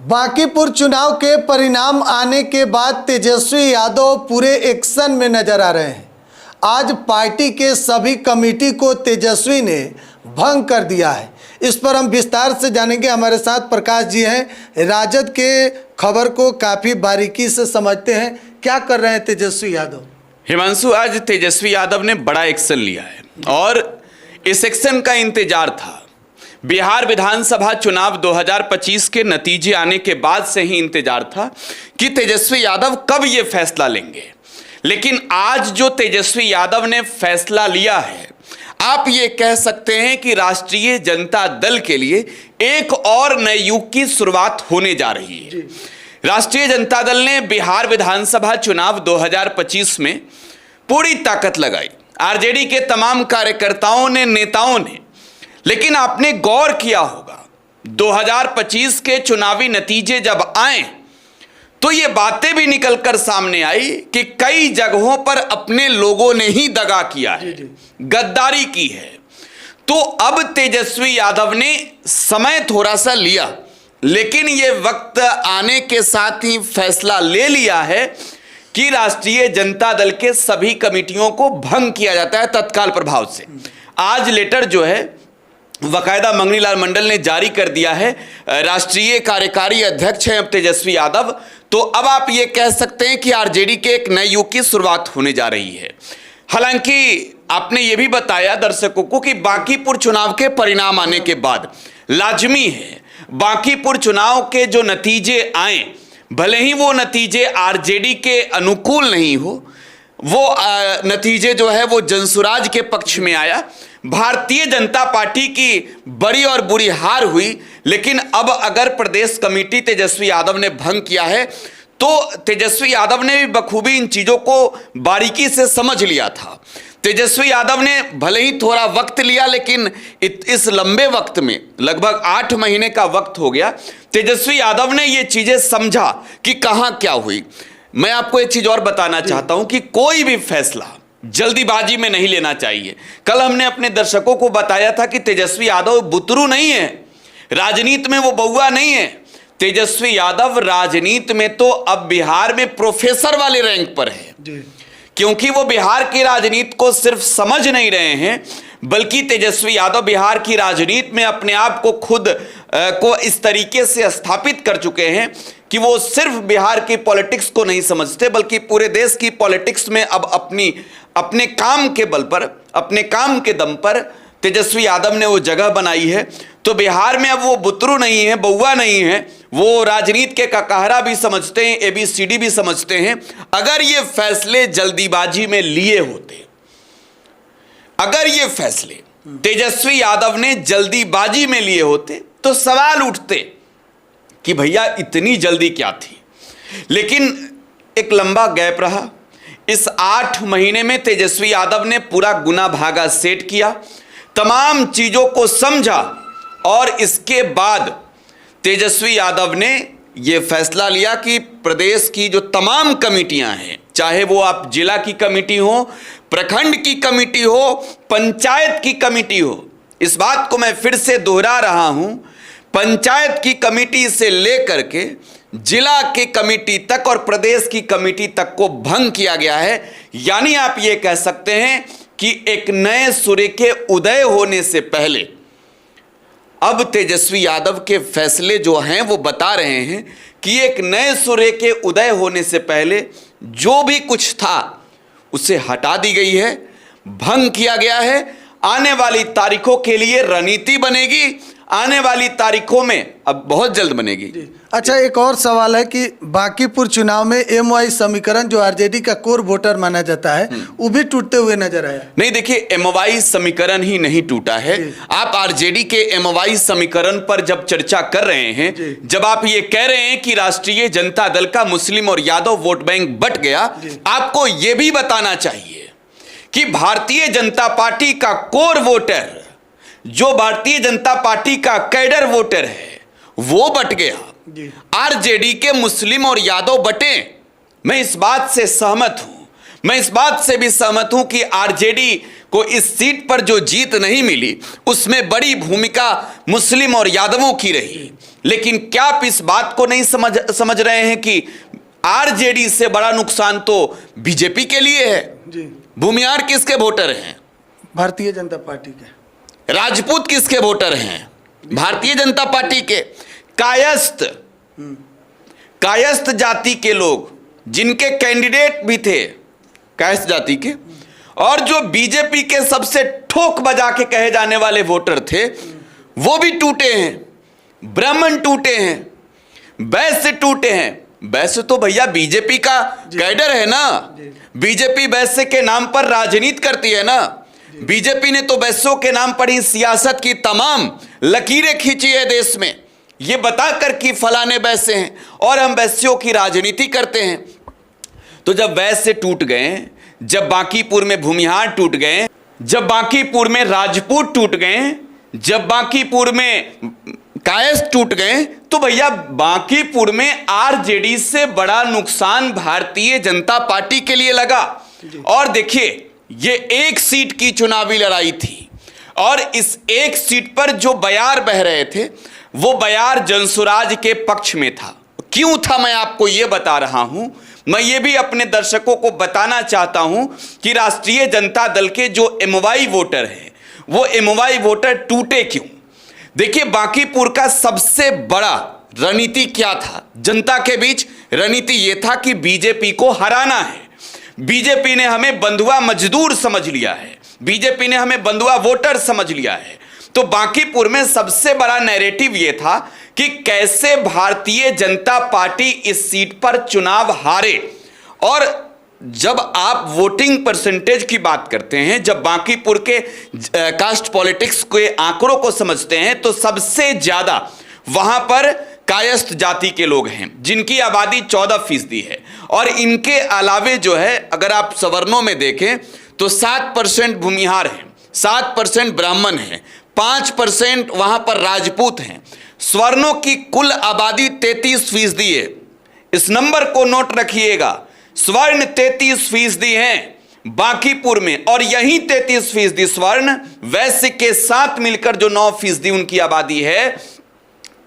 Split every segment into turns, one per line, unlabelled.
बांकीपुर चुनाव के परिणाम आने के बाद तेजस्वी यादव पूरे एक्शन में नजर आ रहे हैं। आज पार्टी के सभी कमेटी को तेजस्वी ने भंग कर दिया है। इस पर हम विस्तार से जानेंगे। हमारे साथ प्रकाश जी हैं, राजद के खबर को काफ़ी बारीकी से समझते हैं। क्या कर रहे हैं तेजस्वी यादव?
हिमांशु, आज तेजस्वी यादव ने बड़ा एक्शन लिया है और इस एक्शन का इंतजार था। बिहार विधानसभा चुनाव 2025 के नतीजे आने के बाद से ही इंतजार था कि तेजस्वी यादव कब ये फैसला लेंगे। लेकिन आज जो तेजस्वी यादव ने फैसला लिया है, आप ये कह सकते हैं कि राष्ट्रीय जनता दल के लिए एक और नए युग की शुरुआत होने जा रही है। राष्ट्रीय जनता दल ने बिहार विधानसभा चुनाव 2025 में पूरी ताकत लगाई, आरजेडी के तमाम कार्यकर्ताओं ने, नेताओं ने। लेकिन आपने गौर किया होगा 2025 के चुनावी नतीजे जब आए तो ये बातें भी निकलकर सामने आई कि कई जगहों पर अपने लोगों ने ही दगा किया है, गद्दारी की है। तो अब तेजस्वी यादव ने समय थोड़ा सा लिया, लेकिन ये वक्त आने के साथ ही फैसला ले लिया है कि राष्ट्रीय जनता दल के सभी कमेटियों को भंग किया जाता है तत्काल प्रभाव से। आज लेटर जो है वकायदा मंगनीलाल मंडल ने जारी कर दिया है। राष्ट्रीय कार्यकारी अध्यक्ष हैं अब तेजस्वी यादव। तो अब आप ये कह सकते हैं कि आरजेडी के एक नए युग की शुरुआत होने जा रही है। हालांकि आपने ये भी बताया दर्शकों को कि बांकीपुर चुनाव के परिणाम आने के बाद लाजमी है बांकीपुर चुनाव के जो नतीजे आए, भले ही वो नतीजे आरजेडी के अनुकूल नहीं हो, वो नतीजे जो है वो जनसुराज के पक्ष में आया। भारतीय जनता पार्टी की बड़ी और बुरी हार हुई। लेकिन अब अगर प्रदेश कमेटी तेजस्वी यादव ने भंग किया है तो तेजस्वी यादव ने भी बखूबी इन चीजों को बारीकी से समझ लिया था। तेजस्वी यादव ने भले ही थोड़ा वक्त लिया, लेकिन इस लंबे वक्त में लगभग 8 महीने का वक्त हो गया। तेजस्वी यादव ने ये चीजें समझा कि कहां क्या हुई। मैं आपको एक चीज और बताना चाहता हूं कि कोई भी फैसला जल्दीबाजी में नहीं लेना चाहिए। कल हमने अपने दर्शकों को बताया था कि तेजस्वी यादव बुतरू नहीं है, राजनीति में वो बउआ नहीं है। तेजस्वी यादव राजनीति में तो अब बिहार में प्रोफेसर वाले रैंक पर है, क्योंकि वो बिहार की राजनीति को सिर्फ समझ नहीं रहे हैं, बल्कि तेजस्वी यादव बिहार की राजनीति में अपने आप को खुद को इस तरीके से स्थापित कर चुके हैं कि वो सिर्फ बिहार की पॉलिटिक्स को नहीं समझते, बल्कि पूरे देश की पॉलिटिक्स में अब अपने काम के बल पर, अपने काम के दम पर तेजस्वी यादव ने वो जगह बनाई है। तो बिहार में अब वो बुतरू नहीं है, बउआ नहीं है, वो राजनीति के ककाहरा भी समझते हैं, ABCD भी समझते हैं। अगर ये फैसले जल्दीबाजी में लिए होते, अगर ये फैसले तेजस्वी यादव ने जल्दीबाजी में लिए होते तो सवाल उठते कि भैया इतनी जल्दी क्या थी। लेकिन एक लंबा गैप रहा। इस 8 महीने में तेजस्वी यादव ने पूरा गुना भागा सेट किया, तमाम चीजों को समझा और इसके बाद तेजस्वी यादव ने यह फैसला लिया कि प्रदेश की जो तमाम कमेटियां हैं, चाहे वो आप जिला की कमेटी हो, प्रखंड की कमेटी हो, पंचायत की कमेटी हो, इस बात को मैं फिर से दोहरा रहा हूं, पंचायत की कमेटी से लेकर के जिला की कमेटी तक और प्रदेश की कमेटी तक को भंग किया गया है। यानी आप ये कह सकते हैं कि एक नए सूर्य के उदय होने से पहले अब तेजस्वी यादव के फैसले जो हैं वो बता रहे हैं कि एक नए सूर्य के उदय होने से पहले जो भी कुछ था उसे हटा दी गई है, भंग किया गया है। आने वाली तारीखों के लिए रणनीति बनेगी, आने वाली तारीखों में अब बहुत जल्द बनेगी।
अच्छा, एक और सवाल है कि बांकीपुर चुनाव में MY समीकरण जो आरजेडी का कोर वोटर माना जाता है वो भी टूटते हुए नजर आया।
नहीं, देखिए MY समीकरण ही नहीं टूटा है। आप आरजेडी के MY समीकरण पर जब चर्चा कर रहे हैं, जब आप ये कह रहे हैं कि राष्ट्रीय जनता दल का मुस्लिम और यादव वोट बैंक बट गया, आपको ये भी बताना चाहिए कि भारतीय जनता पार्टी का कोर वोटर, जो भारतीय जनता पार्टी का कैडर वोटर है, वो बट गया। आरजेडी के मुस्लिम और यादव बटे। मैं इस बात से सहमत हूं। मैं इस बात से भी सहमत हूं कि आरजेडी को इस सीट पर जो जीत नहीं मिली उसमें बड़ी भूमिका मुस्लिम और यादवों की रही। लेकिन क्या आप इस बात को नहीं समझ रहे हैं कि आरजेडी से बड़ा नुकसान तो बीजेपी के लिए है।
जी।
भूमिहार किसके वोटर हैं?
भारतीय जनता पार्टी के।
राजपूत किसके वोटर हैं? भारतीय जनता पार्टी के। कायस्थ जाति के लोग जिनके कैंडिडेट भी थे कायस्थ जाति के, और जो बीजेपी के सबसे ठोक बजा के कहे जाने वाले वोटर थे वो भी टूटे हैं। ब्राह्मण टूटे हैं, वैश्य टूटे हैं। वैश्य तो भैया बीजेपी का कैडर है ना। बीजेपी वैश्य के नाम पर राजनीति करती है ना। बीजेपी ने तो वैश्यों के नाम पर ही सियासत की तमाम लकीरें खींची है देश में, ये बताकर कि फलाने वैश्य हैं और हम वैश्यों की राजनीति करते हैं। तो जब वैश्य टूट गए, जब बांकीपुर में भूमिहार टूट गए, जब बांकीपुर में राजपूत टूट गए, जब बांकीपुर में कायस्थ टूट गए, तो भैया बांकीपुर में आरजेडी से बड़ा नुकसान भारतीय जनता पार्टी के लिए लगा। और देखिए, ये एक सीट की चुनावी लड़ाई थी और इस एक सीट पर जो बयार बह रहे थे वो बयार जनसुराज के पक्ष में था। क्यों था मैं आपको ये बता रहा हूं। मैं ये भी अपने दर्शकों को बताना चाहता हूं कि राष्ट्रीय जनता दल के जो एमवाई वोटर हैं वो एमवाई वोटर टूटे क्यों। देखिए, बांकीपुर का सबसे बड़ा रणनीति क्या था जनता के बीच? रणनीति यह था कि बीजेपी को हराना है। बीजेपी ने हमें बंधुआ मजदूर समझ लिया है, बीजेपी ने हमें बंधुआ वोटर समझ लिया है। तो बांकीपुर में सबसे बड़ा नैरेटिव यह था कि कैसे भारतीय जनता पार्टी इस सीट पर चुनाव हारे। और जब आप वोटिंग परसेंटेज की बात करते हैं, जब बांकीपुर के कास्ट पॉलिटिक्स के आंकड़ों को समझते हैं, तो सबसे ज्यादा वहां पर कायस्थ जाति के लोग हैं जिनकी आबादी 14% है। और इनके अलावे जो है, अगर आप सवर्णों में देखें तो 7% भूमिहार हैं, 7% ब्राह्मण हैं, 5% वहां पर राजपूत हैं। स्वर्णों की कुल आबादी 33% है। इस नंबर को नोट रखिएगा, स्वर्ण 33% हैं बांकीपुर में, और यही 33% स्वर्ण वैश्य के साथ मिलकर जो 9% उनकी आबादी है,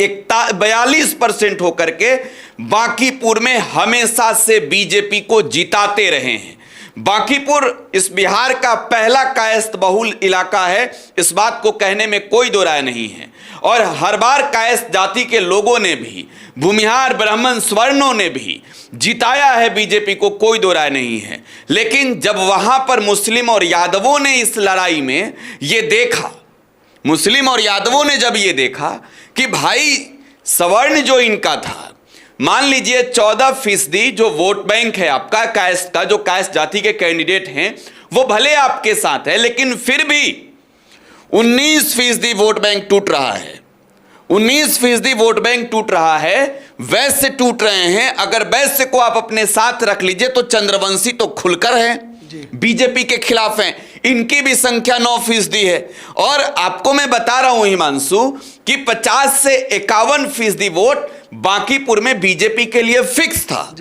42% होकर के बांकीपुर में हमेशा से बीजेपी को जिताते रहे हैं। बांकीपुर इस बिहार का पहला कायस्थ बहुल इलाका है, इस बात को कहने में कोई दो राय नहीं है। और हर बार कायस्थ जाति के लोगों ने भी, भूमिहार ब्राह्मण स्वर्णों ने भी जिताया है बीजेपी को, कोई दो राय नहीं है। लेकिन जब वहां पर मुस्लिम और यादवों ने इस लड़ाई में ये देखा, मुस्लिम और यादवों ने जब ये देखा कि भाई सवर्ण जो इनका था, मान लीजिए 14% जो वोट बैंक है आपका कायस्थ का, जो कायस्थ जाति के कैंडिडेट हैं वो भले आपके साथ है, लेकिन फिर भी 19% वोट बैंक टूट रहा है। 19% वोट बैंक टूट रहा है, वैश्य टूट रहे हैं। अगर वैश्य को आप अपने साथ रख लीजिए तो चंद्रवंशी तो खुलकर है, बीजेपी के खिलाफ हैं, इनकी भी संख्या 9% है। और आपको मैं बता रहा हूं हिमांशु कि 50 से 51% वोट बांकीपुर में बीजेपी के लिए फिक्स था,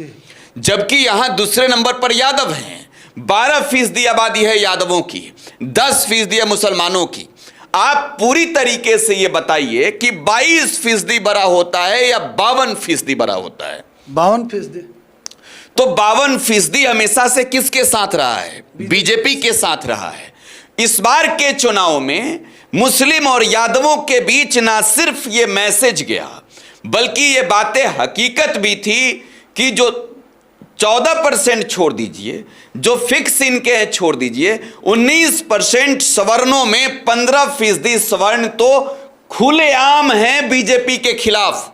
जबकि यहां दूसरे नंबर पर यादव हैं। 12% आबादी है यादवों की, 10% है मुसलमानों की। आप पूरी तरीके से यह बताइए कि 22% बड़ा होता है या 52% बड़ा होता है?
52%।
तो 52% हमेशा से किसके साथ रहा है? बीजेपी के साथ रहा है। इस बार के चुनाव में मुस्लिम और यादवों के बीच ना सिर्फ ये मैसेज गया, बल्कि ये बातें हकीकत भी थी कि जो 14% छोड़ दीजिए, जो फिक्स इनके हैं छोड़ दीजिए, 19% सवर्णों में 15% सवर्ण तो खुलेआम हैं बीजेपी के खिलाफ।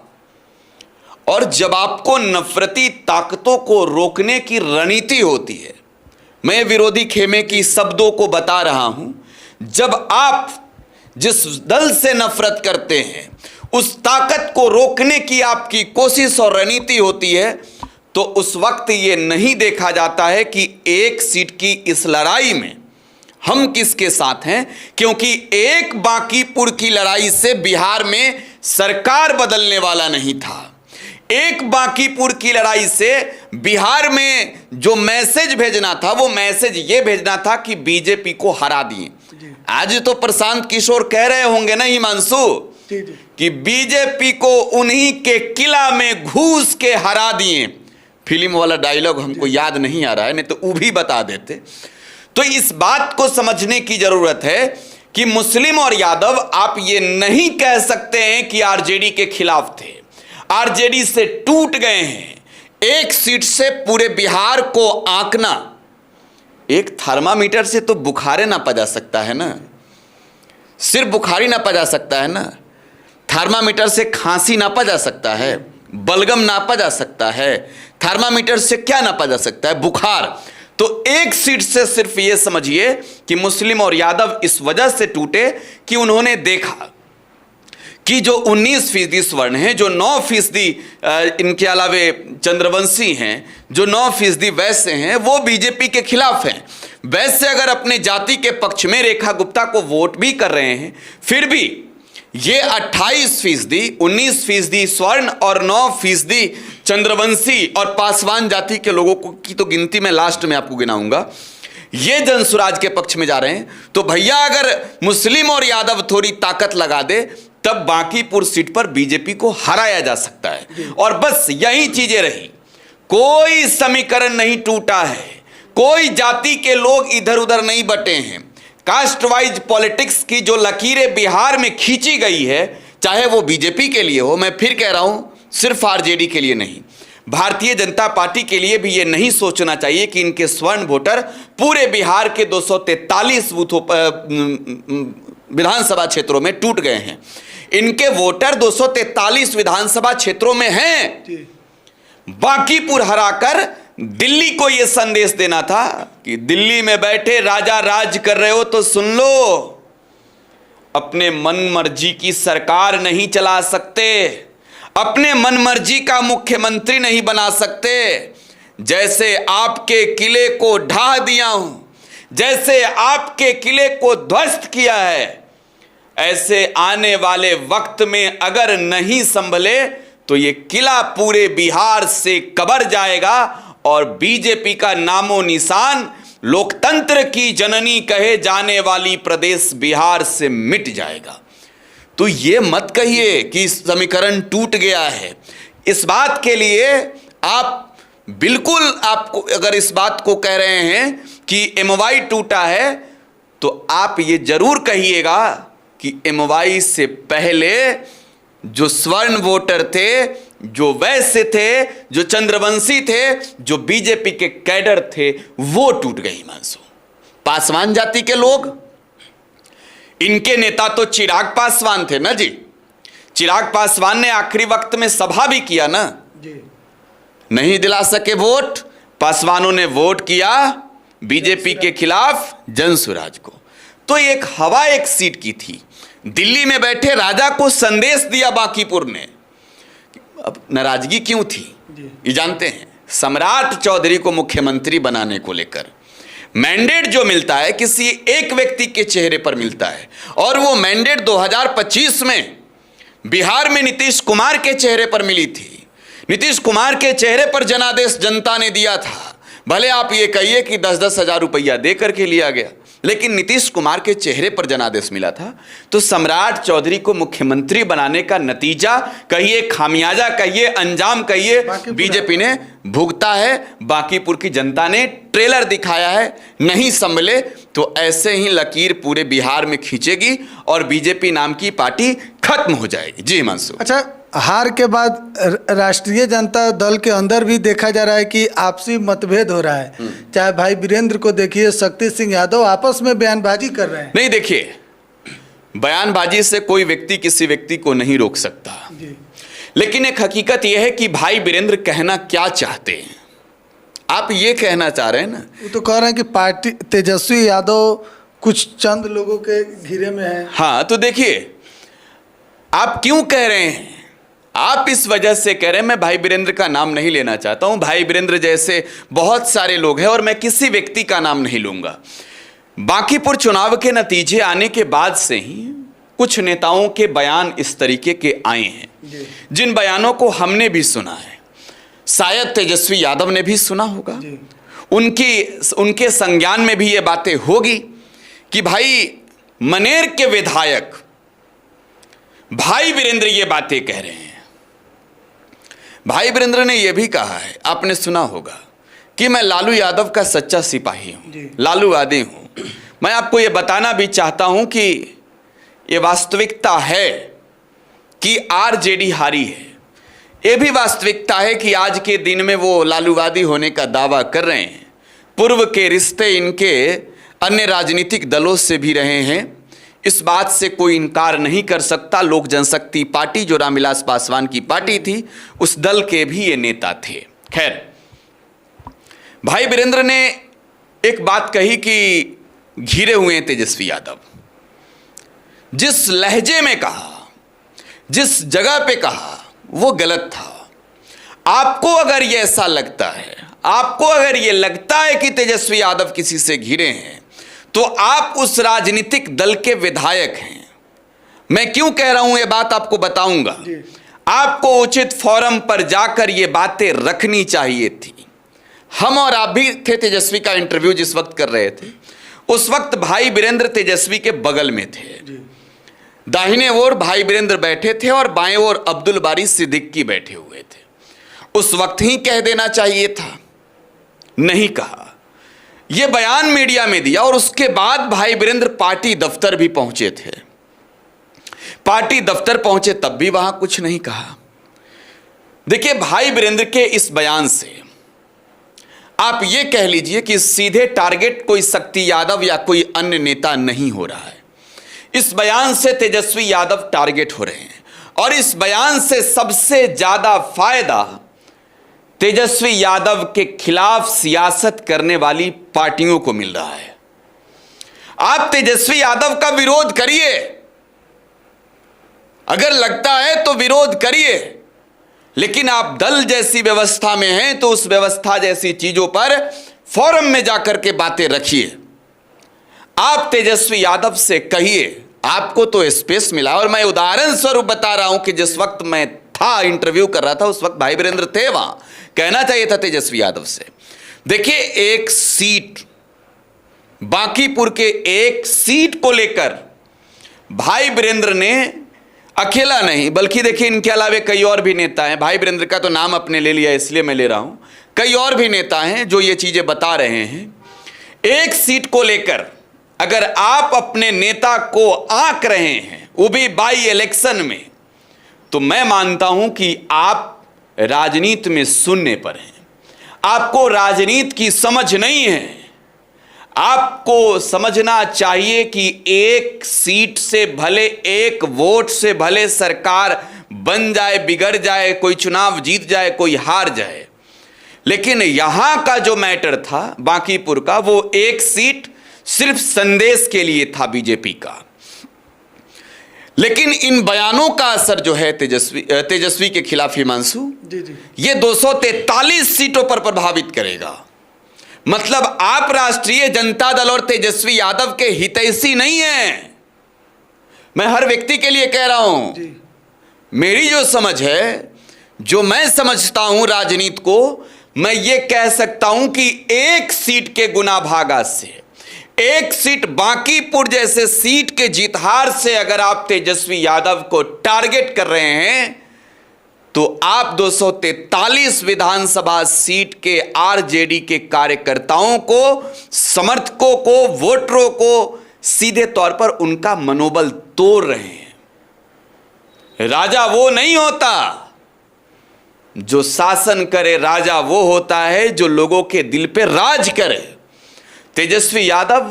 और जब आपको नफरती ताकतों को रोकने की रणनीति होती है, मैं विरोधी खेमे की शब्दों को बता रहा हूं, जब आप जिस दल से नफरत करते हैं उस ताकत को रोकने की आपकी कोशिश और रणनीति होती है, तो उस वक्त यह नहीं देखा जाता है कि एक सीट की इस लड़ाई में हम किसके साथ हैं, क्योंकि एक बांकीपुर की लड़ाई से बिहार में सरकार बदलने वाला नहीं था। एक बांकीपुर की लड़ाई से बिहार में जो मैसेज भेजना था वो मैसेज ये भेजना था कि बीजेपी को हरा दिए। आज तो प्रशांत किशोर कह रहे होंगे ना हिमांशु कि बीजेपी को उन्हीं के किला में घुस के हरा दिए। फिल्म वाला डायलॉग हमको याद नहीं आ रहा है, नहीं तो वो भी बता देते। तो इस बात को समझने की जरूरत है कि मुस्लिम और यादव आप ये नहीं कह सकते हैं कि आरजेडी के खिलाफ थे। आरजेडी से टूट गए हैं। एक सीट से पूरे बिहार को आंकना, एक थर्मामीटर से तो बुखारे नापा जा सकता है ना, सिर्फ बुखारी नापा जा सकता है ना, थर्मामीटर से खांसी नापा जा सकता है, बलगम नापा जा सकता है, थर्मामीटर से क्या नापा जा सकता है? बुखार। तो एक सीट से सिर्फ ये समझिए कि मुस्लिम और यादव इस वजह से टूटे कि उन्होंने देखा कि जो 19% स्वर्ण हैं, जो 9% इनके अलावे चंद्रवंशी हैं, जो 9% वैश्य हैं, वो बीजेपी के खिलाफ हैं। वैश्य अगर अपने जाति के पक्ष में रेखा गुप्ता को वोट भी कर रहे हैं, फिर भी ये 28%, 19% स्वर्ण और 9% चंद्रवंशी और पासवान जाति के लोगों की तो गिनती मैं लास्ट में आपको गिनाऊंगा, ये जनसुराज के पक्ष में जा रहे हैं। तो भैया अगर मुस्लिम और यादव थोड़ी ताकत लगा दे तब बांकीपुर सीट पर बीजेपी को हराया जा सकता है। और बस यही चीजें रही, कोई समीकरण नहीं टूटा है, कोई जाति के लोग इधर उधर नहीं बटे हैं। कास्ट वाइज पॉलिटिक्स की जो लकीरें बिहार में खींची गई है, चाहे वो बीजेपी के लिए हो, मैं फिर कह रहा हूं सिर्फ आरजेडी के लिए नहीं, भारतीय जनता पार्टी के लिए भी ये नहीं सोचना चाहिए कि इनके स्वर्ण वोटर पूरे बिहार के 243 बूथों विधानसभा क्षेत्रों में टूट गए हैं। इनके वोटर 243 विधानसभा क्षेत्रों में हैं। बांकीपुर हराकर दिल्ली को यह संदेश देना था कि दिल्ली में बैठे राजा राज कर रहे हो तो सुन लो, अपने मन मर्जी की सरकार नहीं चला सकते, अपने मन मर्जी का मुख्यमंत्री नहीं बना सकते। जैसे आपके किले को ढा दिया हूं, जैसे आपके किले को ध्वस्त किया है, ऐसे आने वाले वक्त में अगर नहीं संभले तो ये किला पूरे बिहार से कबर जाएगा और बीजेपी का नामो निशान, लोकतंत्र की जननी कहे जाने वाली प्रदेश बिहार से मिट जाएगा। तो ये मत कहिए कि समीकरण टूट गया है। इस बात के लिए आप बिल्कुल, आपको अगर इस बात को कह रहे हैं कि एमवाई टूटा है तो आप ये जरूर कहिएगा कि एमवाई से पहले जो स्वर्ण वोटर थे, जो वैश्य थे, जो चंद्रवंशी थे, जो बीजेपी के कैडर थे, वो टूट गए। हिमांशु, पासवान जाति के लोग, इनके नेता तो चिराग पासवान थे ना जी। चिराग पासवान ने आखिरी वक्त में सभा भी किया ना जी। नहीं दिला सके वोट, पासवानों ने वोट किया बीजेपी के खिलाफ जनसुराज को। तो एक हवा एक सीट की थी। दिल्ली में बैठे राजा को संदेश दिया बांकीपुर ने। अब नाराजगी क्यों थी ये जानते हैं? सम्राट चौधरी को मुख्यमंत्री बनाने को लेकर मैंडेट जो मिलता है किसी एक व्यक्ति के चेहरे पर मिलता है, और वो मैंडेट 2025 में बिहार में नीतीश कुमार के चेहरे पर मिली थी। नीतीश कुमार के चेहरे पर जनादेश जनता ने दिया था। भले आप ये कहिए कि 10-10 हजार रुपया दे करके लिया गया, लेकिन नीतीश कुमार के चेहरे पर जनादेश मिला था। तो सम्राट चौधरी को मुख्यमंत्री बनाने का नतीजा कहिए, खामियाजा कहिए, अंजाम कहिए, बीजेपी ने भुगता है। बांकीपुर की जनता ने ट्रेलर दिखाया है। नहीं संभले तो ऐसे ही लकीर पूरे बिहार में खींचेगी और बीजेपी नाम की पार्टी खत्म हो जाएगी। जी हिमांशु।
अच्छा, हार के बाद राष्ट्रीय जनता दल के अंदर भी देखा जा रहा है कि आपसी मतभेद हो रहा है। चाहे भाई वीरेंद्र को देखिए, शक्ति सिंह यादव आपस में बयानबाजी कर रहे हैं।
नहीं, देखिए, बयानबाजी से कोई व्यक्ति किसी व्यक्ति को नहीं रोक सकता जी। लेकिन एक हकीकत यह है कि भाई वीरेंद्र कहना क्या चाहते हैं। आप ये कहना चाह रहे हैं ना,
वो तो कह रहे हैं कि पार्टी तेजस्वी यादव कुछ चंद लोगों के घेरे में है।
हाँ, तो देखिए, आप क्यों कह रहे हैं? आप इस वजह से कह रहे हैं, मैं भाई वीरेंद्र का नाम नहीं लेना चाहता हूं। भाई वीरेंद्र जैसे बहुत सारे लोग हैं और मैं किसी व्यक्ति का नाम नहीं लूंगा। बांकीपुर चुनाव के नतीजे आने के बाद से ही कुछ नेताओं के बयान इस तरीके के आए हैं, जिन बयानों को हमने भी सुना है। शायद तेजस्वी यादव ने भी सुना होगा, उनके संज्ञान में भी ये बातें होगी कि भाई मनेर के विधायक भाई वीरेंद्र ये बातें कह रहे हैं। भाई वीरेंद्र ने यह भी कहा है, आपने सुना होगा, कि मैं लालू यादव का सच्चा सिपाही हूं, लालूवादी हूं। मैं आपको यह बताना भी चाहता हूं कि यह वास्तविकता है कि आरजेडी हारी है। यह भी वास्तविकता है कि आज के दिन में वो लालूवादी होने का दावा कर रहे हैं। पूर्व के रिश्ते इनके अन्य राजनीतिक दलों से भी रहे हैं, इस बात से कोई इनकार नहीं कर सकता। लोक जनशक्ति पार्टी जो रामविलास पासवान की पार्टी थी, उस दल के भी ये नेता थे। खैर, भाई वीरेंद्र ने एक बात कही कि घिरे हुए हैं तेजस्वी यादव। जिस लहजे में कहा, जिस जगह पे कहा, वो गलत था। आपको अगर ये ऐसा लगता है, आपको अगर ये लगता है कि तेजस्वी यादव किसी से घिरे हैं, तो आप उस राजनीतिक दल के विधायक हैं। मैं क्यों कह रहा हूं ये बात आपको बताऊंगा। आपको उचित फोरम पर जाकर ये बातें रखनी चाहिए थी। हम और आप भी थे, तेजस्वी का इंटरव्यू जिस वक्त कर रहे थे, उस वक्त भाई वीरेंद्र तेजस्वी के बगल में थे। दाहिने ओर भाई वीरेंद्र बैठे थे और बाएं ओर अब्दुल बारी सिद्दीकी बैठे हुए थे। उस वक्त ही कह देना चाहिए था, नहीं कहा। यह बयान मीडिया में दिया और उसके बाद भाई वीरेंद्र पार्टी दफ्तर भी पहुंचे थे। पार्टी दफ्तर पहुंचे तब भी वहां कुछ नहीं कहा। देखिए, भाई वीरेंद्र के इस बयान से आप ये कह लीजिए कि सीधे टारगेट कोई शक्ति यादव या कोई अन्य नेता नहीं हो रहा है। इस बयान से तेजस्वी यादव टारगेट हो रहे हैं और इस बयान से सबसे ज्यादा फायदा तेजस्वी यादव के खिलाफ सियासत करने वाली पार्टियों को मिल रहा है। आप तेजस्वी यादव का विरोध करिए, अगर लगता है तो विरोध करिए, लेकिन आप दल जैसी व्यवस्था में हैं तो उस व्यवस्था जैसी चीजों पर फोरम में जाकर के बातें रखिए। आप तेजस्वी यादव से कहिए, आपको तो स्पेस मिला। और मैं उदाहरण स्वरूप बता रहा हूं कि जिस वक्त मैं था, इंटरव्यू कर रहा था, उस वक्त भाई वीरेंद्र थे वहां। कहना चाहिए था तेजस्वी यादव से, देखिए, एक सीट, बांकीपुर के एक सीट को लेकर भाई वीरेंद्र ने अकेला नहीं, बल्कि देखिए इनके अलावे कई और भी नेता हैं। भाई वीरेंद्र का तो नाम अपने ले लिया, इसलिए मैं ले रहा हूं। कई और भी नेता हैं जो ये चीजें बता रहे हैं। एक सीट को लेकर अगर आप अपने नेता को आंक रहे हैं, वो भी बाई इलेक्शन में, तो मैं मानता हूं कि आप राजनीति में शून्य पर हैं। आपको राजनीति की समझ नहीं है। आपको समझना चाहिए कि एक सीट से भले, एक वोट से भले सरकार बन जाए, बिगड़ जाए, कोई चुनाव जीत जाए, कोई हार जाए, लेकिन यहां का जो मैटर था बांकीपुर का, वो एक सीट सिर्फ संदेश के लिए था बीजेपी का। लेकिन इन बयानों का असर जो है तेजस्वी के खिलाफ, हिमांशु, ये 243 सीटों पर प्रभावित करेगा। मतलब आप राष्ट्रीय जनता दल और तेजस्वी यादव के हितैषी नहीं हैं। मैं हर व्यक्ति के लिए कह रहा हूं, मेरी जो समझ है, जो मैं समझता हूं राजनीति को, मैं ये कह सकता हूं कि एक सीट के गुना भागा से, एक सीट बांकीपुर जैसे सीट के जीतहार से अगर आप तेजस्वी यादव को टारगेट कर रहे हैं, तो आप 243 विधानसभा सीट के आरजेडी के कार्यकर्ताओं को, समर्थकों को, वोटरों को सीधे तौर पर उनका मनोबल तोड़ रहे हैं। राजा वो नहीं होता जो शासन करे, राजा वो होता है जो लोगों के दिल पे राज करे। तेजस्वी यादव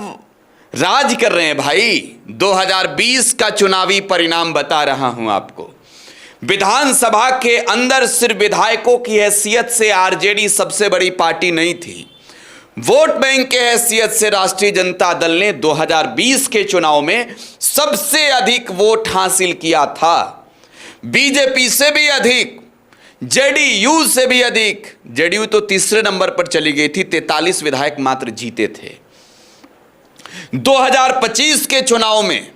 राज कर रहे हैं भाई। 2020 का चुनावी परिणाम बता रहा हूं आपको। विधानसभा के अंदर सिर्फ विधायकों की हैसियत से आरजेडी सबसे बड़ी पार्टी नहीं थी। वोट बैंक के हैसियत से राष्ट्रीय जनता दल ने 2020 के चुनाव में सबसे अधिक वोट हासिल किया था। बीजेपी से भी अधिक, जेडीयू से भी अधिक। जेडीयू तो तीसरे नंबर पर चली गई थी, 43 विधायक मात्र जीते थे। 2025 के चुनाव में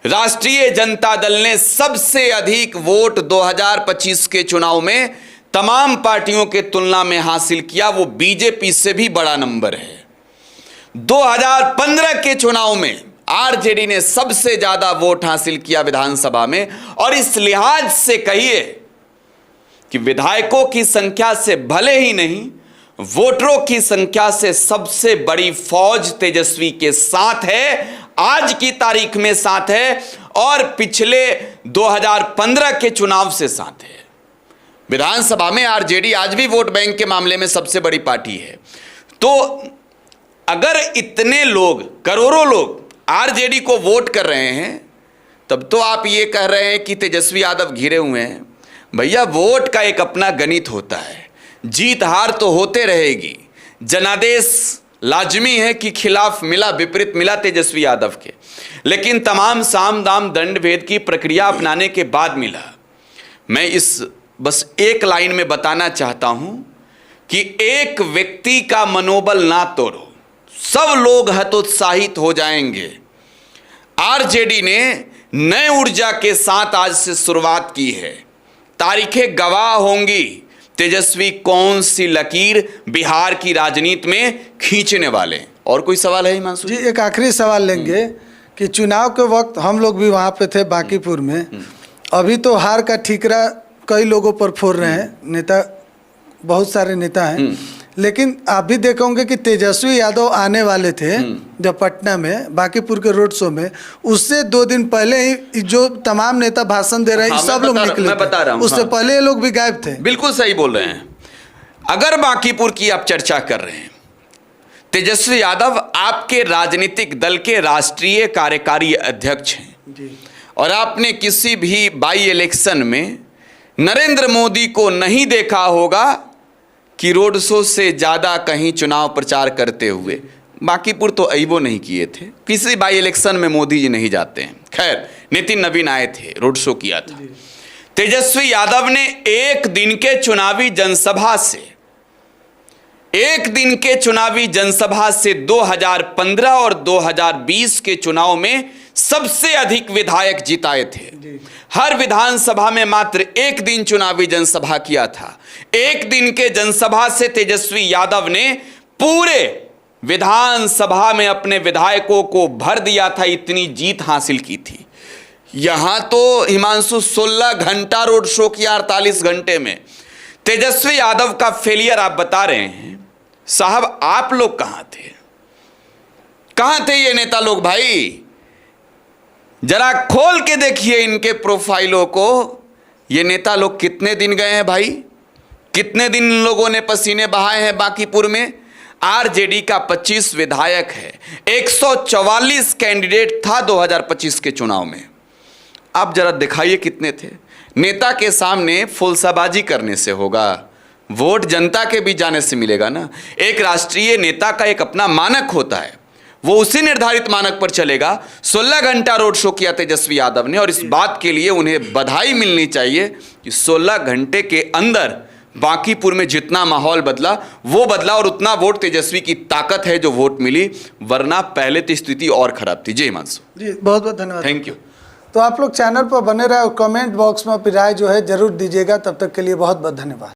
राष्ट्रीय जनता दल ने सबसे अधिक वोट 2025 के चुनाव में तमाम पार्टियों के तुलना में हासिल किया, वो बीजेपी से भी बड़ा नंबर है। 2015 के चुनाव में आरजेडी ने सबसे ज्यादा वोट हासिल किया विधानसभा में, और इस लिहाज से कहिए कि विधायकों की संख्या से भले ही नहीं, वोटरों की संख्या से सबसे बड़ी फौज तेजस्वी के साथ है, आज की तारीख में साथ है, और पिछले 2015 के चुनाव से साथ है। विधानसभा में आरजेडी आज भी वोट बैंक के मामले में सबसे बड़ी पार्टी है। तो अगर इतने लोग, करोड़ों लोग आरजेडी को वोट कर रहे हैं, तब तो आप ये कह रहे हैं कि तेजस्वी यादव घिरे हुए हैं। भैया, वोट का एक अपना गणित होता है, जीत हार तो होते रहेगी। जनादेश लाजमी है कि खिलाफ मिला, विपरीत मिला तेजस्वी यादव के, लेकिन तमाम साम दाम दंड भेद की प्रक्रिया अपनाने के बाद मिला। मैं इस बस एक लाइन में बताना चाहता हूं कि एक व्यक्ति का मनोबल ना तोड़ो, सब लोग हतोत्साहित हो जाएंगे। आरजेडी ने नए ऊर्जा के साथ आज से शुरुआत की है। तारीखें गवाह होंगी तेजस्वी कौन सी लकीर बिहार की राजनीति में खींचने वाले। और कोई सवाल है हिमांशु जी?
एक आखिरी सवाल लेंगे कि चुनाव के वक्त हम लोग भी वहाँ पे थे बांकीपुर में, अभी तो हार का ठीकरा कई लोगों पर फोड़ रहे हैं, नेता बहुत सारे नेता हैं, लेकिन आप भी देखे होंगे कि तेजस्वी यादव आने वाले थे जब पटना में बांकीपुर के रोड शो में, उससे 2 दिन पहले ही जो तमाम नेता भाषण दे रहे हैं, सब लोग निकले।
मैं बता रहा हूं,
उससे पहले ये लोग भी गायब थे।
बिल्कुल सही बोल रहे हैं। अगर बांकीपुर की आप चर्चा कर रहे हैं, तेजस्वी यादव आपके राजनीतिक दल के राष्ट्रीय कार्यकारी अध्यक्ष हैं, और आपने किसी भी बाई इलेक्शन में नरेंद्र मोदी को नहीं देखा होगा कि रोड शो से ज़्यादा कहीं चुनाव प्रचार करते हुए। बांकीपुर तो अइबो नहीं किए थे, किसी बाई इलेक्शन में मोदी जी नहीं जाते हैं। खैर, नितिन नवीन आए थे, रोड शो किया था। तेजस्वी यादव ने एक दिन के चुनावी जनसभा से 2015 और 2020 के चुनाव में सबसे अधिक विधायक जिताए थे। हर विधानसभा में मात्र एक दिन चुनावी जनसभा किया था। एक दिन के जनसभा से तेजस्वी यादव ने पूरे विधानसभा में अपने विधायकों को भर दिया था, इतनी जीत हासिल की थी। यहां तो हिमांशु 16 घंटा रोड शो किया, 48 घंटे में। तेजस्वी यादव का फेलियर आप बता रहे हैं। साहब, आप लोग कहां थे? कहां थे ये नेता लोग भाई? जरा खोल के देखिए इनके प्रोफाइलों को। ये नेता लोग कितने दिन गए हैं भाई? कितने दिन इन लोगों ने पसीने बहाए हैं बांकीपुर में? आरजेडी का 25 विधायक है, 144 कैंडिडेट था 2025 के चुनाव में। आप जरा दिखाइए कितने थे। नेता के सामने फुलसाबाजी करने से होगा? वोट जनता के बीच जाने से मिलेगा ना। एक राष्ट्रीय नेता का एक अपना मानक होता है, वो उसी निर्धारित मानक पर चलेगा। 16 घंटा रोड शो किया तेजस्वी यादव ने, और इस बात के लिए उन्हें बधाई मिलनी चाहिए कि 16 घंटे के अंदर बांकीपुर में जितना माहौल बदला वो बदला, और उतना वोट तेजस्वी की ताकत है जो वोट मिली, वरना पहले तो स्थिति और खराब थी। जी हिमांशु
जी, बहुत बहुत धन्यवाद,
थैंक यू।
तो आप लोग चैनल पर बने रहे और कमेंट बॉक्स में अपनी राय जो है जरूर दीजिएगा। तब तक के लिए बहुत बहुत धन्यवाद।